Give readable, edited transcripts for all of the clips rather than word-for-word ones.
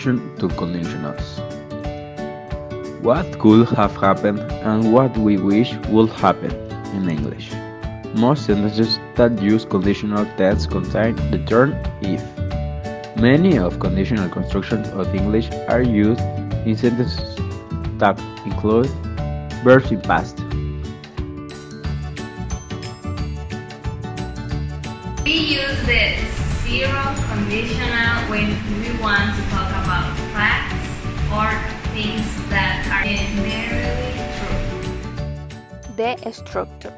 Introduction to conditionals. What could have happened and what we wish would happen in English. Most sentences that use conditional tense contain the term if. Many of conditional constructions of English are used in sentences that include verbs in past. We use the zero conditional when we want to talk about facts or things that are generally true. The structure: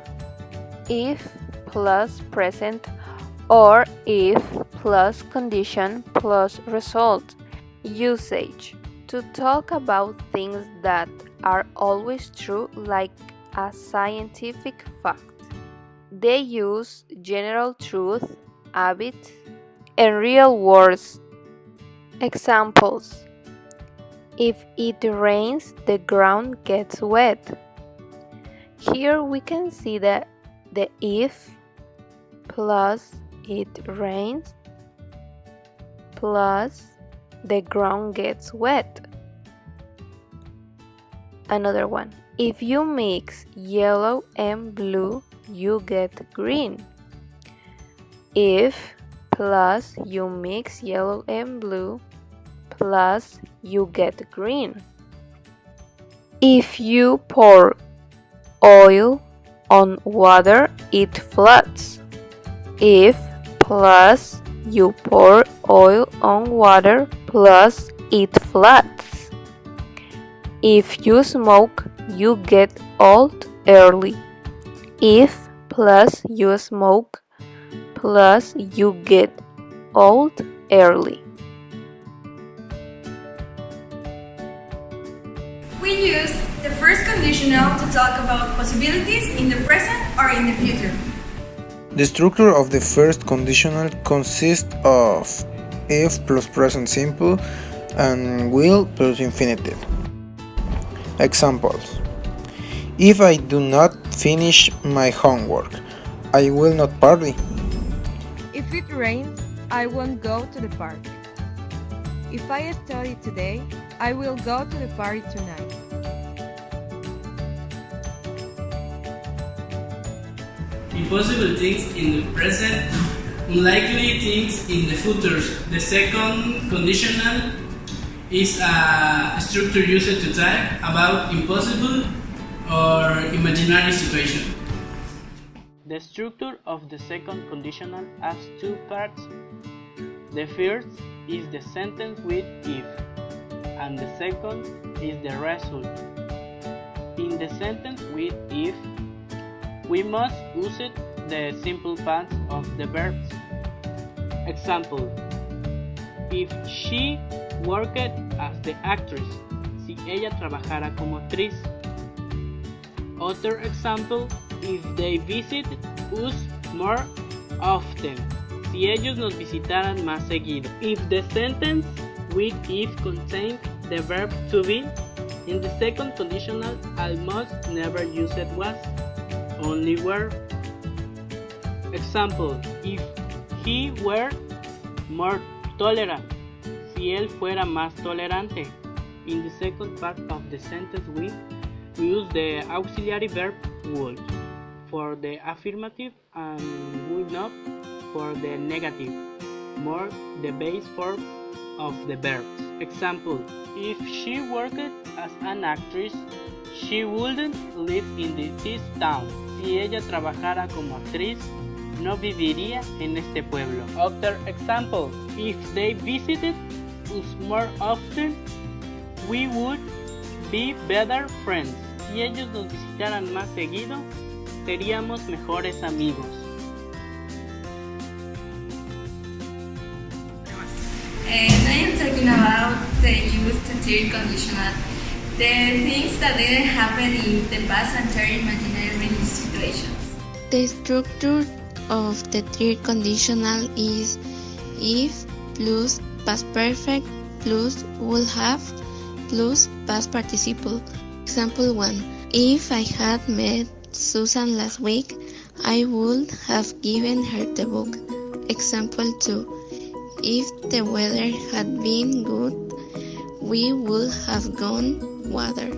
if plus present or if plus condition plus result. Usage: to talk about things that are always true, like a scientific fact. They use general truth, habit, and real words. Examples: if it rains, the ground gets wet. Here we can see that the if plus it rains plus the ground gets wet. Another one: if you mix yellow and blue, you get green. If plus you mix yellow and blue plus you get green. If you pour oil on water, it floods. If plus you pour oil on water plus it floods. If you smoke, you get old early. If plus you smoke plus you get old early. We use the first conditional to talk about possibilities in the present or in the future. The structure of the first conditional consists of if plus present simple and will plus infinitive. Examples: if I do not finish my homework, I will not party. If it rains, I won't go to the park. If I study today, I will go to the party tonight. Impossible things in the present, unlikely things in the future. The second conditional is a structure used to talk about impossible or imaginary situation. The structure of the second conditional has two parts. The first is the sentence with if, and the second is the result. In the sentence with if, we must use the simple past of the verbs. Example: if she worked as the actress, si ella trabajara como actriz. Other example: if they visit us more often, si ellos nos visitaran más seguido. If the sentence with if contains the verb to be, in the second conditional almost never used was, only were. Example: if he were more tolerant, si él fuera más tolerante. In the second part of the sentence we use the auxiliary verb would for the affirmative and would not for the negative, more the base form of the verbs. Example: if she worked as an actress, she wouldn't live in this town. Si ella trabajara como actriz, no viviría en este pueblo. Other example: if they visited us more often, we would be better friends. Si ellos nos visitaran más seguido, seríamos mejores amigos. And I am talking about the use to third conditional. The things that didn't happen in the past and third imaginary situations. The structure of the third conditional is if plus past perfect plus will have plus past participle. Example 1. If I had met Susan last week, I would have given her the book. Example 2. If the weather had been good, we would have gone water.